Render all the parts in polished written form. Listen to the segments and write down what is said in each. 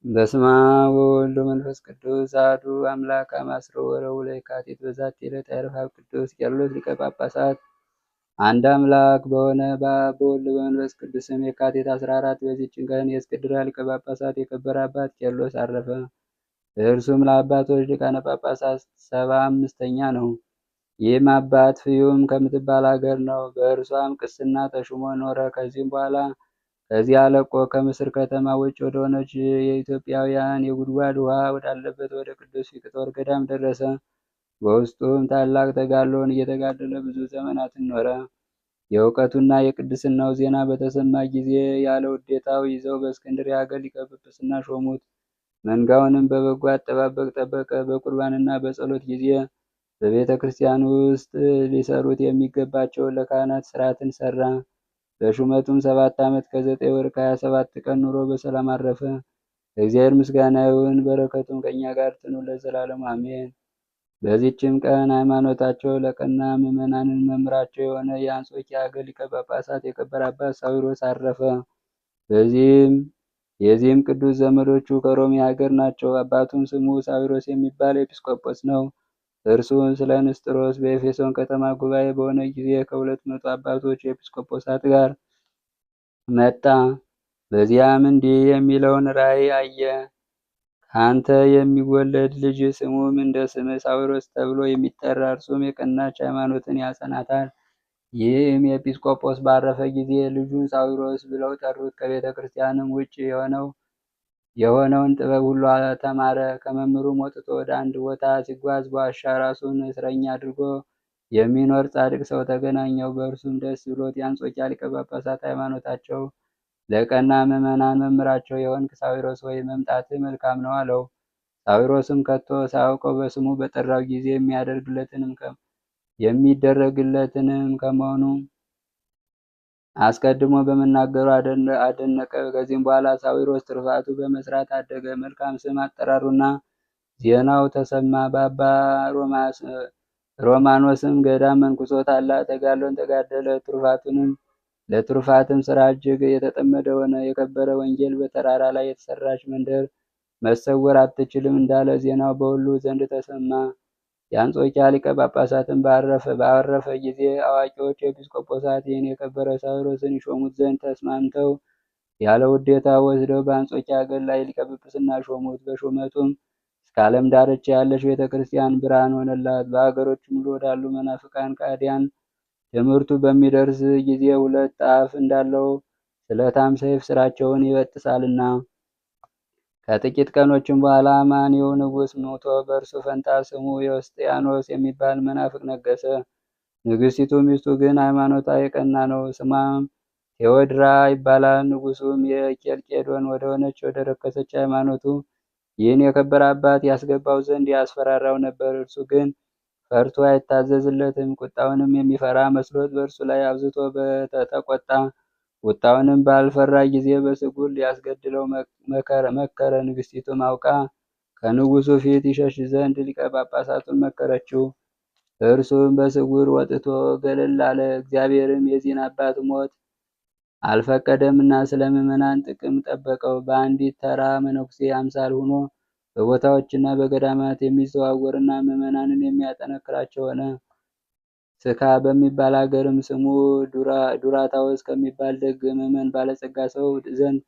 በስመ አብ ወወልድ ወመንፈስ ቅዱስ አሐዱ አምላክ አማስረው ወረቡዕ ለየካቲት በዛቲ ዕለት አይረፍ ቅዱስ ቄርሎስ ሊቀ ጳጳሳት። አንድ አምላክ በሆነ በአብ በወልድ በመንፈስ ቅዱስም የካቲት 14 በዚህች ቀን የእስክንድርያ ሊቀ ጳጳሳት የከበረ አባት ቄርሎስ አረፈ። እርሱም ለአባቶች ሊቃነ ጳጳሳት 75ኛ ነው። ይህም አባት ፍዩም ከምትባል አገር ነው። በእርሷም ቅስና ተሹሞ ኖረ። ከዚህም በኋላ ከዚያ ለቆ ከምስር ከተማ ውጭ ወደሆነች የኢትዮጵያውያን የጉድጓድ ውሃ ወዳለበት ወደ ቅዱስ ፊቅጦር ገዳም ደረሰ። በውስጡም ታላቅ ተጋድሎን እየተጋደለ ብዙ ዘመናትን ኖረ። የእውቀቱና የቅድስናው ዜና በተሰማ ጊዜ ያለ ውዴታው ይዘው በእስክንድርያ ሀገር ሊቀ ጵጵስና ሾሙት። መንጋውንም በበጎ አጠባበቅ ጠበቀ። በቁርባንና በጸሎት ጊዜ በቤተ ክርስቲያን ውስጥ ሊሰሩት የሚገባቸውን ለካህናት ሥርዓትን ሠራ። በሹመቱም 7 ዓመት ከ9 ወር ከ27 ቀን ኑሮ በሰላም አረፈ። ለእግዚአብሔር ምስጋና ይሁን፣ በረከቱም ከእኛ ጋር ትኑር ለዘላለሙ አሜን። በዚህችም ቀን ሃይማኖታቸው ለቀና ምዕመናንን መምህራቸው የሆነ የአንጾኪያ ሀገር ሊቀ ጳጳሳት የከበረ አባት ሳዊሮስ አረፈ። የዚህም ቅዱስ ዘመዶቹ ከሮሚ ሀገር ናቸው። አባቱም ስሙ ሳዊሮስ የሚባል ኤጲስቆጶስ ነው። እርሱም ስለ ንስጥሮስ በኤፌሶን ከተማ ጉባኤ በሆነ ጊዜ ከ200 አባቶች ኤጲስቆጶሳት ጋር መጣ። በዚያም እንዲህ የሚለውን ራእይ አየ። ከአንተ የሚወለድ ልጅ ስሙም እንደ ስምህ ሳዊሮስ ተብሎ የሚጠራ፣ እርሱም የቀናች ሃይማኖትን ያጸናታል። ይህም ኤጲስቆጶስ ባረፈ ጊዜ ልጁን ሳዊሮስ ብለው ጠሩት። ከቤተ ክርስቲያንም ውጭ የሆነውን ጥበብ ሁሉ ተማረ። ከመምህሩም ወጥቶ ወደ አንድ ቦታ ሲጓዝ በዋሻ ራሱን እስረኛ አድርጎ የሚኖር ጻድቅ ሰው ተገናኘው። በእርሱም ደስ ብሎት የአንጾኪያ ሊቀ ጳጳሳት ሃይማኖታቸው ለቀና ምዕመናን መምህራቸው የሆንክ ሳዊሮስ ሆይ መምጣትህ መልካም ነው አለው። ሳዊሮስም ከቶ ሳያውቀው በስሙ በጠራው ጊዜ የሚደረግለትንም ከመሆኑ አስቀድሞ በመናገሩ አደነቀ። ከዚህም በኋላ ሳዊሮስ ትሩፋቱ በመስራት አደገ። መልካም ስም አጠራሩና ዜናው ተሰማ። በአባ ሮማኖስም ገዳም መንኩሶ ታላቅ ተጋድሎን ተጋደለ። ለትሩፋትም ስራ እጅግ የተጠመደ ሆነ። የከበረ ወንጌል በተራራ ላይ የተሰራች መንደር መሰወር አትችልም እንዳለ ዜናው በሁሉ ዘንድ ተሰማ። የአንጾኪያ ሊቀ ጳጳሳትን ባረፈ ጊዜ አዋቂዎች ኤጲስቆጶሳት ይህን የከበረ ሳዊሮስን ይሾሙት ዘንድ ተስማምተው ያለ ውዴታ ወስደው በአንጾኪያ ሀገር ላይ ሊቀ ጵጵስና ሾሙት። በሹመቱም እስከ ዓለም ዳርቻ ያለች ቤተ ክርስቲያን ብርሃን ሆነላት። በሀገሮች ሙሉ ወዳሉ መናፍቃን ከሃዲያን ትምህርቱ በሚደርስ ጊዜ 2 አፍ እንዳለው ስለታም ሰይፍ ስራቸውን ይበጥሳልና። ከጥቂት ቀኖችም በኋላ አማኒው ንጉሥ ሞቶ በእርሱ ፈንታ ስሙ ዮስጥያኖስ የሚባል መናፍቅ ነገሰ። ንግሥቲቱ ሚስቱ ግን ሃይማኖቷ የቀና ነው። ስሟም ቴዎድራ ይባላል። ንጉሱም የኬልቄዶን ወደሆነች ወደ ረከሰች ሃይማኖቱ ይህን የከበረ አባት ያስገባው ዘንድ ያስፈራራው ነበር። እርሱ ግን ፈርቶ አይታዘዝለትም። ቁጣውንም የሚፈራ መስሎት በእርሱ ላይ አብዝቶ ተቆጣ። ቁጣውንም ባልፈራ ጊዜ በስጉር ሊያስገድለው መከረ። ንግሥቲቱም አውቃ ከንጉሱ ፊት ይሸሽ ዘንድ ሊቀ ጳጳሳቱን መከረችው። እርሱም በስጉር ወጥቶ ገለል አለ። እግዚአብሔርም የዚህን አባት ሞት አልፈቀደምና ስለ ምዕመናን ጥቅም ጠበቀው። በአንዲት ተራ መነኩሴ አምሳል ሆኖ በቦታዎችና በገዳማት የሚዘዋወርና ምዕመናንን የሚያጠነክራቸው ሆነ። ስካ በሚባል አገርም ስሙ ዱራታዎስ ከሚባል ደግ ምዕመን ባለጸጋ ሰው ዘንድ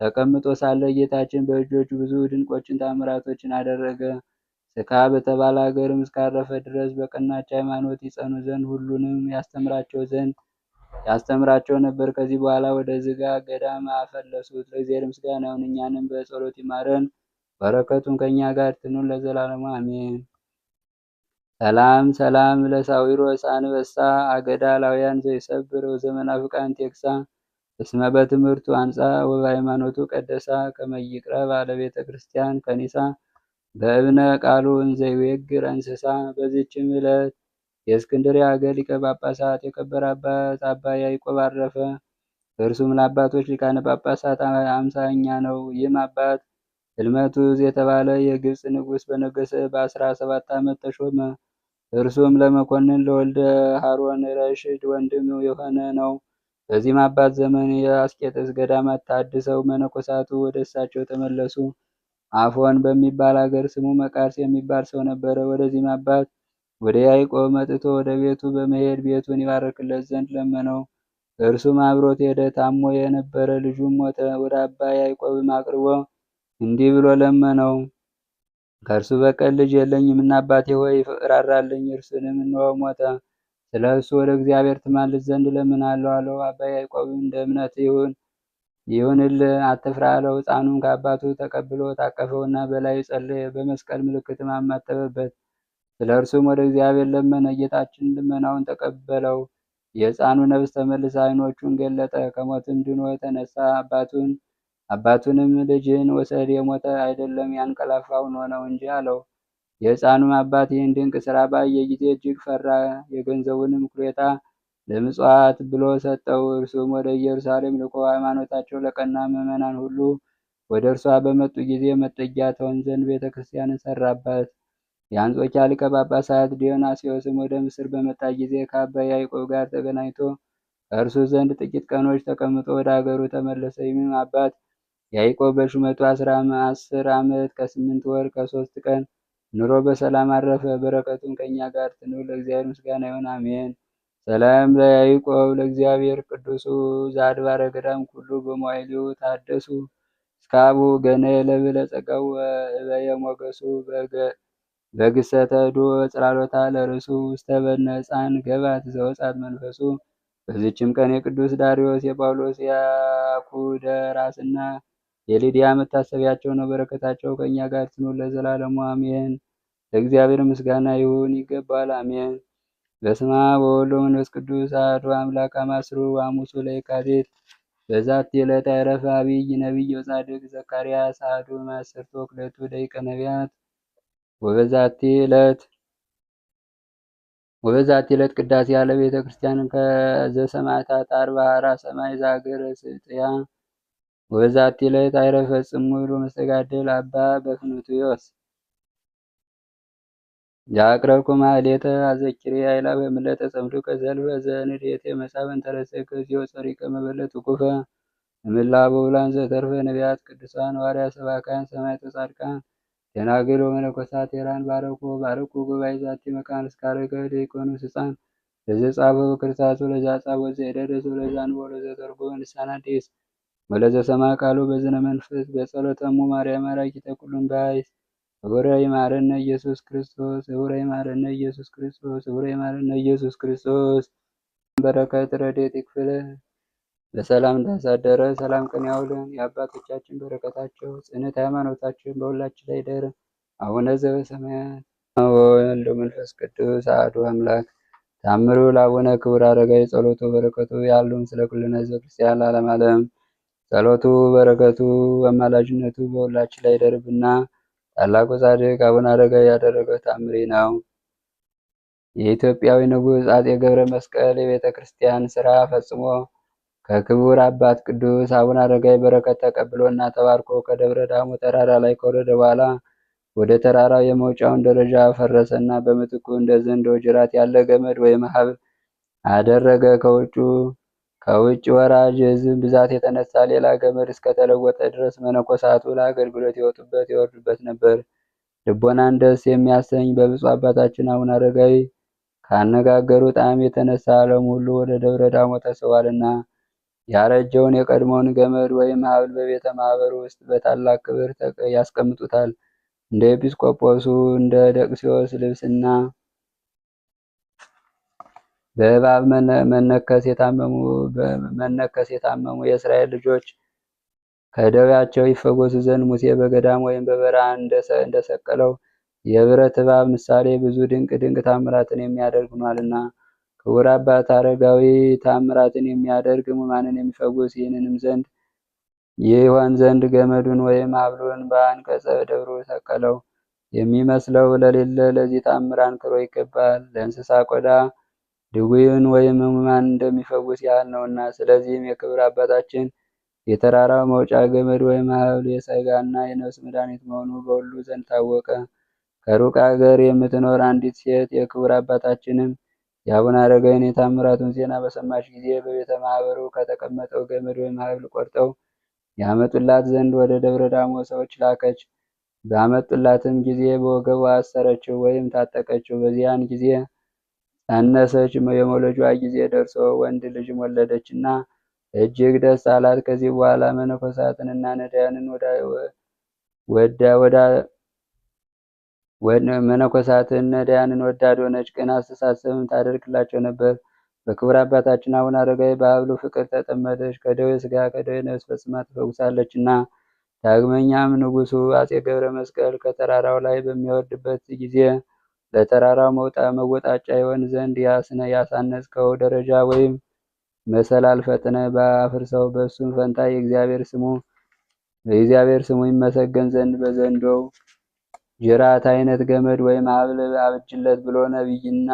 ተቀምጦ ሳለ ጌታችን በእጆቹ ብዙ ድንቆችን ታምራቶችን አደረገ። ስካ በተባለ አገርም እስካረፈ ድረስ በቀናች ሃይማኖት ይጸኑ ዘንድ ሁሉንም ያስተምራቸው ነበር። ከዚህ በኋላ ወደ ዝጋ ገዳም አፈለሱት። ለእግዚአብሔር ምስጋና ይሁን፣ እኛንም በጸሎት ይማረን፣ በረከቱም ከእኛ ጋር ትኑር ለዘላለሙ አሜን። ሰላም ለሳዊሮስ አንበሳ አገዳ ላውያን ዘይሰብር ወዘመናፍቃን ቴክሳ እስመ በትምህርቱ አንጻ ወበሃይማኖቱ ቀደሳ ከመይቅረብ አለ ቤተ ክርስቲያን ከኒሳ በእብነ ቃሉ እንዘይዌግር እንስሳ። በዚችም ዕለት የእስክንድርያ ሀገር ሊቀ ጳጳሳት የከበረ አባት አባ ያዕቆብ አረፈ። እርሱም ለአባቶች ሊቃነ ጳጳሳት 50ኛ ነው። ይህም አባት ሕልመቱዝ የተባለ የግብፅ ንጉሥ በነገሰ በ17 ዓመት ተሾመ። እርሱም ለመኮንን ለወልደ ሀሮን ረሽድ ወንድም የሆነ ነው። በዚህም አባት ዘመን የአስቄጥስ ገዳማት ታድሰው መነኮሳቱ ወደ እሳቸው ተመለሱ። አፎን በሚባል አገር ስሙ መቃርስ የሚባል ሰው ነበረ። ወደዚህም አባት ወደ ያዕቆብ መጥቶ ወደ ቤቱ በመሄድ ቤቱን ይባርክለት ዘንድ ለመነው። እርሱም አብሮት ሄደ። ታሞ የነበረ ልጁም ሞተ። ወደ አባ ያዕቆብም አቅርቦ እንዲህ ብሎ ለመነው። ከእርሱ በቀር ልጅ የለኝምና አባቴ ሆይ ራራልኝ። እርሱንም እነሆ ሞተ። ስለ እርሱ ወደ እግዚአብሔር ትማልድ ዘንድ እለምንሃለሁ አለው። አባ ያዕቆብም እንደ እምነት ይሁንልህ፣ አትፍራ አለው። ሕፃኑም ከአባቱ ተቀብሎ ታቀፈውና በላዩ ጸለየ። በመስቀል ምልክትም አማተበበት። ስለ እርሱም ወደ እግዚአብሔር ለመነ። ጌታችን ልመናውን ተቀበለው። የሕፃኑ ነፍስ ተመልሳ ዓይኖቹን ገለጠ። ከሞትም ድኖ ተነሳ። አባቱንም ልጅህን ውሰድ፣ የሞተ አይደለም ያንቀላፋ ሆኖ ነው እንጂ አለው። የሕፃኑም አባት ይህን ድንቅ ሥራ ባየ ጊዜ እጅግ ፈራ። የገንዘቡንም እኩሌታ ለምጽዋት ብሎ ሰጠው። እርሱም ወደ ኢየሩሳሌም ልኮ ሃይማኖታቸው ለቀና ምዕመናን ሁሉ ወደ እርሷ በመጡ ጊዜ መጠጊያ ትሆን ዘንድ ቤተ ክርስቲያንን ሰራባት። የአንጾኪያ ሊቀ ጳጳሳት ዲዮናስዮስም ወደ ምስር በመጣ ጊዜ ከአባ ያዕቆብ ጋር ተገናኝቶ ከእርሱ ዘንድ ጥቂት ቀኖች ተቀምጦ ወደ አገሩ ተመለሰ። ይህም አባት ያዕቆብ በሹመቱ 10 ዓመት ከ8 ወር ከ3 ቀን ኑሮ በሰላም አረፈ። በረከቱም ከእኛ ጋር ትኑር፣ ለእግዚአብሔር ምስጋና ይሁን አሜን። ሰላም ለያዕቆብ ለእግዚአብሔር ቅዱሱ ዘአድባረ ገዳም ኩሉ በመዋዕሊሁ ታደሱ እስካቡ ገነ ለብለ ጸጋው እበየ ሞገሱ በግሰተ ዱ ጽላሎታ ለርሱ ውስተ በነ ሕፃን ገባት ዘወፃት መንፈሱ። በዚችም ቀን የቅዱስ ዳርዮስ የጳውሎስ የኩደራስና የሊዲያ መታሰቢያቸው ነው። በረከታቸው ከእኛ ጋር ትኑር ለዘላለሙ አሜን። ለእግዚአብሔር ምስጋና ይሁን ይገባል፣ አሜን። በስመ አብ ወወልድ ወመንፈስ ቅዱስ አሐዱ አምላክ አማስሩ ሐሙሱ ለየካቲት በዛቲ ዕለት አይረፈ አብይ ነቢይ ወጻድቅ ዘካርያስ አሐዱ እምአሰርቱ ወክልኤቱ ደቂቀ ነቢያት። ወበዛቲ ዕለት ቅዳሴ ያለ ቤተ ክርስቲያን ከዘሰማዕታት አርባዕራ ሰማይ ዘሀገረ ስጥያ። ወበዛቲ ዕለት አይረፈ ጽሙድ ወመስተጋድል አባ በፍኑትዮስ። ያቅረብኩ ማህሌተ አዘኪሬ አእላፈ ምለተ ጸምዱከ ዘልፈ ዘንዴቴ መጻፈን ተረሰከ እግዚኦ ጸሪቀ መበለት ውኩፈ እምላ በውላን ዘተርፈ ነቢያት ቅዱሳን ሐዋርያት ሰባክያን ሰማዕታት ጻድቃን ደናግል ወመነኮሳት ሄራን ባረኩ ጉባኤ ዛቲ መካን እስከ አረገ ደኢኮኖስ ሕፃን ለዘጻፈው በክርታሱ ለዘጻፈው ዘደረሰ ለዛንቦ ለዘተርጎ ልሳን አዲስ ወለዘሰማ ቃሉ በዝነ መንፈስ በጸሎተሙ ማርያም አራቂተ ኩሉም ባይስ ህቡረ ይማረነ ኢየሱስ ክርስቶስ ህቡረ ይማረነ ኢየሱስ ክርስቶስ ህቡረ ይማረነ ኢየሱስ ክርስቶስ። በረከት ረድኤት ይክፈለ በሰላም እንዳሳደረ ሰላም ቀን ያውለን። የአባቶቻችን በረከታቸው ጽንዕት ሃይማኖታችን በሁላችን ላይ ይደር። አቡነ ዘበሰማያት ወወልድ ወመንፈስ ቅዱስ አሐዱ አምላክ። ታምሩ ለአቡነ ክቡር አረጋዊ ጸሎቱ በረከቱ ያሉን ስለ ኩልነ ህዝበ ክርስቲያን ለዓለም ዓለም። ጸሎቱ በረከቱ አማላጅነቱ በሁላችን ላይ ይደርብና ታላቁ ጻድቅ አቡነ አረጋዊ ያደረገው ታምሪ ነው። የኢትዮጵያዊ ንጉሥ አጼ ገብረ መስቀል የቤተ ክርስቲያን ሥራ ፈጽሞ ከክቡር አባት ቅዱስ አቡነ አረጋዊ በረከት ተቀብሎና ተባርኮ ከደብረ ዳሞ ተራራ ላይ ከወረደ በኋላ ወደ ተራራው የመውጫውን ደረጃ ፈረሰና በምትኩ እንደ ዘንዶ ጅራት ያለ ገመድ ወይም ሐብል አደረገ። ከውጭ ወራጅ የሕዝብ ብዛት የተነሳ ሌላ ገመድ እስከተለወጠ ድረስ መነኮሳቱ ለአገልግሎት ይወጡበት ይወርዱበት ነበር። ልቦናን ደስ የሚያሰኝ በብፁዕ አባታችን አቡነ አረጋዊ ካነጋገሩ ጣዕም የተነሳ ዓለም ሁሉ ወደ ደብረ ዳሞ ተስቧልና ያረጀውን የቀድሞውን ገመድ ወይም ሐብል በቤተ ማህበሩ ውስጥ በታላቅ ክብር ያስቀምጡታል። እንደ ኤጲስቆጶሱ እንደ ደቅሲዮስ ልብስና በእባብ መነከስ የታመሙ የእስራኤል ልጆች ከደዌያቸው ይፈወሱ ዘንድ ሙሴ በገዳም ወይም በበረሃ እንደሰቀለው የብረት እባብ ምሳሌ ብዙ ድንቅ ታምራትን የሚያደርግ ሆኗልና ክቡር አባት አረጋዊ ታምራትን የሚያደርግ ሕሙማንን የሚፈውስ ይሆን ዘንድ ገመዱን ወይም ሐብሉን በአንቀጸ ደብሩ ሰቀለው። የሚመስለው ለሌለ ለዚህ ታምር አንክሮ ይገባል። ለእንስሳ ቆዳ ድውዩን ወይም ሕሙማን እንደሚፈውስ ያህል ነውና። ስለዚህም የክብር አባታችን የተራራው መውጫ ገመድ ወይም ሐብል የሥጋና የነፍስ መድኃኒት መሆኑ በሁሉ ዘንድ ታወቀ። ከሩቅ አገር የምትኖር አንዲት ሴት የክቡር አባታችንም የአቡነ አረጋዊን የታምራቱን ዜና በሰማች ጊዜ በቤተ ማህበሩ ከተቀመጠው ገመድ ወይም ሐብል ቆርጠው ያመጡላት ዘንድ ወደ ደብረ ዳሞ ሰዎች ላከች። ባመጡላትም ጊዜ በወገቧ አሰረችው ወይም ታጠቀችው። በዚያን ጊዜ ጸነሰች። የመውለጇ ጊዜ ደርሶ ወንድ ልጅ ወለደችና እጅግ ደስ አላት። ከዚህ በኋላ መነኮሳትንና ነዳያንን መነኮሳትን ነዳያንን ወዳድ ሆነች። ቅን አስተሳሰብም ታደርግላቸው ነበር። በክቡር አባታችን አቡነ አረጋዊ በሀብሉ ፍቅር ተጠመደች። ከደዌ ሥጋ ከደዌ ነፍስ ፈጽማ ትፈውሳለችና። ዳግመኛም ንጉሡ አጼ ገብረ መስቀል ከተራራው ላይ በሚወርድበት ጊዜ ለተራራው መወጣጫ ይሆን ዘንድ ያሳነጽከው ደረጃ ወይም መሰላል ፈጥነ በአፍርሰው፣ በእሱም ፈንታ የእግዚአብሔር ስሙ ይመሰገን ዘንድ በዘንዶው ጅራት አይነት ገመድ ወይም ሐብል አብጅለት ብሎ ነቢይና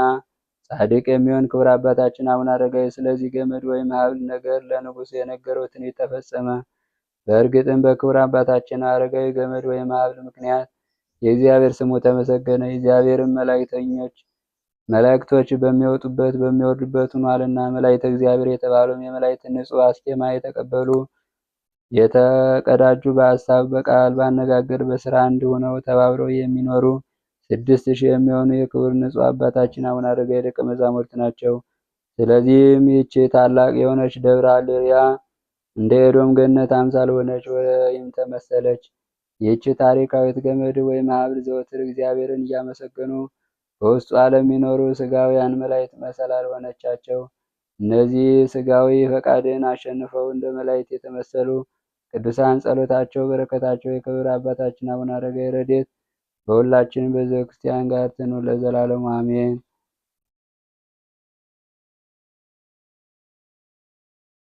ጻድቅ የሚሆን ክቡር አባታችን አቡነ አረጋዊ ስለዚህ ገመድ ወይም ሐብል ነገር ለንጉሡ የነገረው ትንቢት ተፈጸመ። በእርግጥም በክቡር አባታችን አረጋዊ ገመድ ወይም ሐብል ምክንያት የእግዚአብሔር ስሙ ተመሰገነ። የእግዚአብሔርም መላእክቶች በሚወጡበት በሚወርዱበት ሆኗልና። መላእክተ እግዚአብሔር የተባሉም የመላእክት ንጹሕ አስኬማ የተቀበሉ የተቀዳጁ በሐሳብ በቃል ባነጋገር በስራ አንድ ሆነው ተባብረው የሚኖሩ 6000 የሚሆኑ የክቡር ንጹሕ አባታችን አቡነ አረጋዊ ደቀ መዛሙርት ናቸው። ስለዚህም ይህች ታላቅ የሆነች ደብረ አልያ እንደ ኤዶም ገነት አምሳል ሆነች ወይም ተመሰለች። ይህች ታሪካዊት ገመድ ወይም ሐብል ዘወትር እግዚአብሔርን እያመሰገኑ በውስጡ ዓለም የሚኖሩ ስጋውያን መላእክት መሰላል ሆነቻቸው። እነዚህ ስጋዊ ፈቃድን አሸንፈው እንደ መላእክት የተመሰሉ ቅዱሳን ጸሎታቸው፣ በረከታቸው የክብር አባታችን አቡነ አረጋዊ ረድኤት በሁላችን በሕዝበ ክርስቲያን ጋር ትኑር ለዘላለሙ አሜን።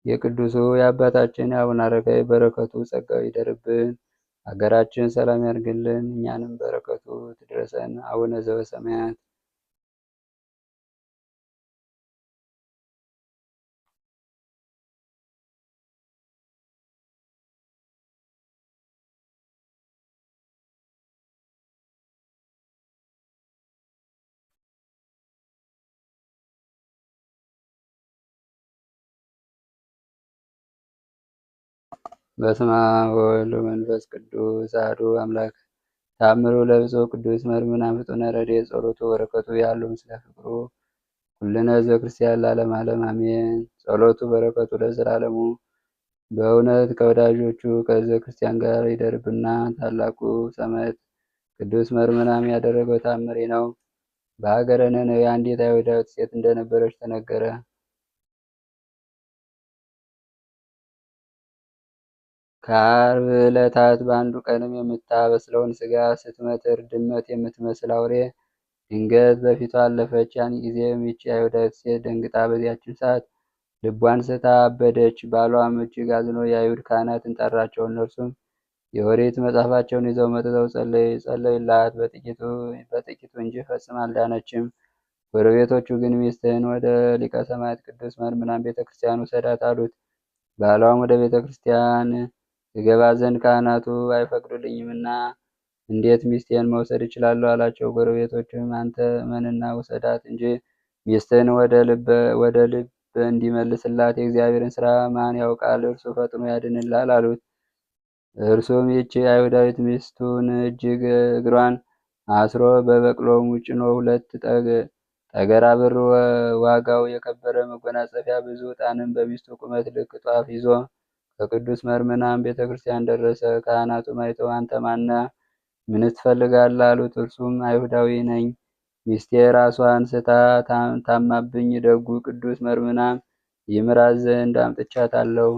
የቅዱሱ የአባታችን የአቡነ አረጋዊ በረከቱ ጸጋው ይደርብን። ሀገራችን ሰላም ያርግልን። እኛንም በረከቱ ትድረሰን። አቡነ ዘበሰማያት በስመ አብ ወወልድ ወመንፈስ ቅዱስ አሐዱ አምላክ። ተአምሩ ለብፁዕ ቅዱስ መርምና ፍጡነ ረድኤት ጸሎቱ በረከቱ ያሉ ምስለ ፍቅሩ ኩልነ ሕዝበ ክርስቲያን ለዓለመ ዓለም አሜን። ጸሎቱ በረከቱ ለዘላለሙ በእውነት ከወዳጆቹ ከሕዝበ ክርስቲያን ጋር ይደርብና። ታላቁ ሰማዕት ቅዱስ መርምናም ያደረገው ተአምር ነው። በሀገረ ነነዌ አንዲት አይሁዳዊት ሴት እንደነበረች ተነገረ። ከዓርብ ዕለታት በአንዱ ቀንም የምታበስለውን ሥጋ ስትመትር ድመት የምትመስል አውሬ ድንገት በፊቷ አለፈች። ያን ጊዜም ይህች አይሁዳዊት ሴት ደንግጣ በዚያችን ሰዓት ልቧን ስታ አበደች። ባሏም እጅግ አዝኖ የአይሁድ ካህናትን ጠራቸው። እነርሱም የኦሪት መጽሐፋቸውን ይዘው መጥተው ጸለዩላት። በጥቂቱ እንጂ ፈጽማ አልዳነችም። ጎረቤቶቹ ግን ሚስትህን ወደ ሊቀ ሰማዕት ቅዱስ መርምናን ቤተ ክርስቲያን ውሰዳት አሉት። ባሏም ወደ ቤተ ክርስቲያን የገባ ዘንድ ካህናቱ አይፈቅዱልኝምና እንዴት ሚስቴን መውሰድ እችላለሁ? አላቸው። ጎረቤቶችም አንተ እመንና ውሰዳት እንጂ ሚስትህን ወደ ልብ እንዲመልስላት የእግዚአብሔርን ሥራ ማን ያውቃል? እርሱ ፈጥኖ ያድንላል አሉት። እርሱም ይህች አይሁዳዊት ሚስቱን እጅግ እግሯን አስሮ በበቅሎም ጭኖ 2 ጠገራ ብር ዋጋው የከበረ መጎናጸፊያ ብዙ ዕጣንም በሚስቱ ቁመት ልክ ጧፍ ይዞ ከቅዱስ መርምናን ቤተ ክርስቲያን ደረሰ። ካህናቱም አይተው አንተ ማነህ? ምንስ ትፈልጋለህ? አሉት። እርሱም አይሁዳዊ ነኝ፣ ሚስቴ ራሷን ስታ ታማብኝ ደጉ ቅዱስ መርምናን ይምራት ዘንድ አምጥቻታለሁ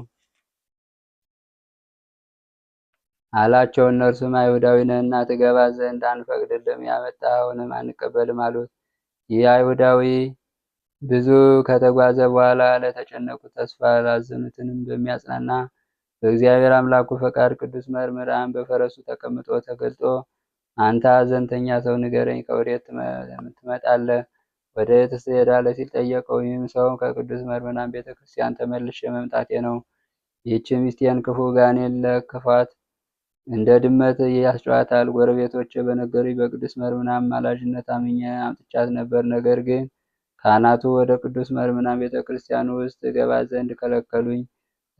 አላቸው። እነርሱም አይሁዳዊ ነህና ትገባ ዘንድ አንፈቅድልም፣ ያመጣኸውንም አንቀበልም አሉት። ይህ አይሁዳዊ ብዙ ከተጓዘ በኋላ ለተጨነቁት ተስፋ ላዘኑትንም በሚያጽናና በእግዚአብሔር አምላኩ ፈቃድ ቅዱስ መርምራን በፈረሱ ተቀምጦ ተገልጦ አንተ ሐዘንተኛ ሰው ንገረኝ፣ ከወዴት ትመጣለህ? ወዴትስ ትሄዳለህ? ሲል ጠየቀው። ይህም ሰው ከቅዱስ መርምራን ቤተ ክርስቲያን ተመልሼ መምጣቴ ነው። ይህች ሚስቴን ክፉ ጋኔን ለክፏት እንደ ድመት ያስጨዋታል። ጎረቤቶቼ በነገሩኝ በቅዱስ መርምናን አማላጅነት አምኜ አምጥቻት ነበር። ነገር ግን ካህናቱ ወደ ቅዱስ መርምናን ቤተ ክርስቲያን ውስጥ ገባ ዘንድ ከለከሉኝ።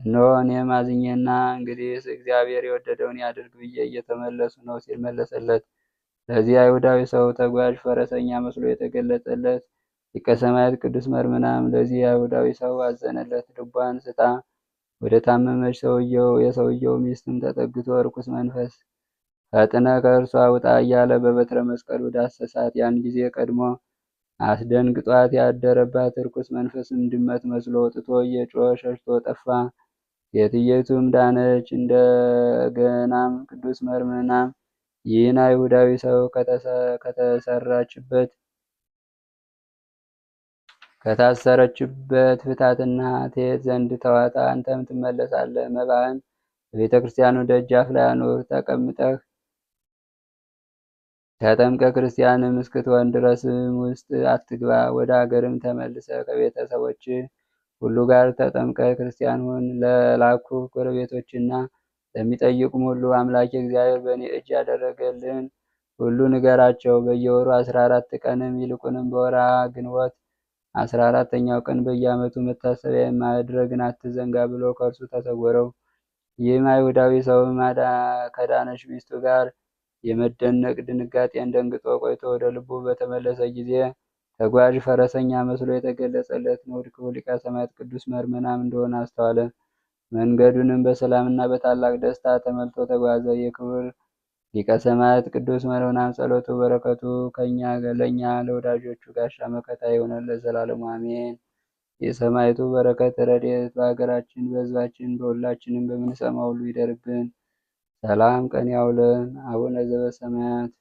እነሆ እኔም አዝኜና እንግዲህስ እግዚአብሔር የወደደውን ያድርግ ብዬ እየተመለሱ ነው ሲል መለሰለት። ለዚህ አይሁዳዊ ሰው ተጓዥ ፈረሰኛ መስሎ የተገለጸለት ሊቀ ሰማዕት ቅዱስ መርምናም ለዚህ አይሁዳዊ ሰው አዘነለት። ልቧን ስታ ወደ ታመመች የሰውየው ሚስትም ተጠግቶ ርኩስ መንፈስ ፈጥነ ከእርሷ ውጣ እያለ በበትረ መስቀሉ ዳሰሳት። ያን ጊዜ ቀድሞ አስደንግጧት ያደረባት ርኩስ መንፈስም ድመት መስሎ ወጥቶ እየጮኸ ሸሽቶ ጠፋ። ሴትየቱም ዳነች። እንደገናም ቅዱስ መርምናም ይህን አይሁዳዊ ሰው ከታሰረችበት ፍታትና ትሄድ ዘንድ ተዋት። አንተም ትመለሳለህ። መባህን በቤተ ክርስቲያኑ ደጃፍ ላይ አኑር። ተጠምቀ ክርስቲያንም እስክትሆን ድረስም ውስጥ አትግባ። ወደ አገርም ተመልሰ ከቤተሰቦች ሁሉ ጋር ተጠምቀ ክርስቲያን ሁን። ለላኩ ጎረቤቶችና ለሚጠይቁም ሁሉ አምላክ እግዚአብሔር በእኔ እጅ ያደረገልን ሁሉ ንገራቸው። በየወሩ 14 ቀንም ይልቁንም በወርሃ ግንቦት 14ኛው ቀን በየዓመቱ መታሰቢያ ማድረግን አትዘንጋ ብሎ ከእርሱ ተሰወረው። ይህም አይሁዳዊ ሰውም ከዳነች ሚስቱ ጋር የመደነቅ ድንጋጤን ደንግጦ ቆይቶ ወደ ልቡ በተመለሰ ጊዜ ተጓዥ ፈረሰኛ መስሎ የተገለጸለት ንዑድ ክቡር ሊቀ ሰማዕት ቅዱስ መርምናም እንደሆነ አስተዋለ። መንገዱንም በሰላምና በታላቅ ደስታ ተመልቶ ተጓዘ። የክቡር ሊቀ ሰማዕት ቅዱስ መርምናም ጸሎቱ በረከቱ ለእኛ ለወዳጆቹ ጋሻ መከታ የሆነ ለዘላለሙ አሜን። የሰማዕቱ በረከት ረድኤት በሀገራችን በሕዝባችን በሁላችንም በምንሰማ ሁሉ ይደርብን። ሰላም ቀን ያውለን። አቡነ ዘበሰማያት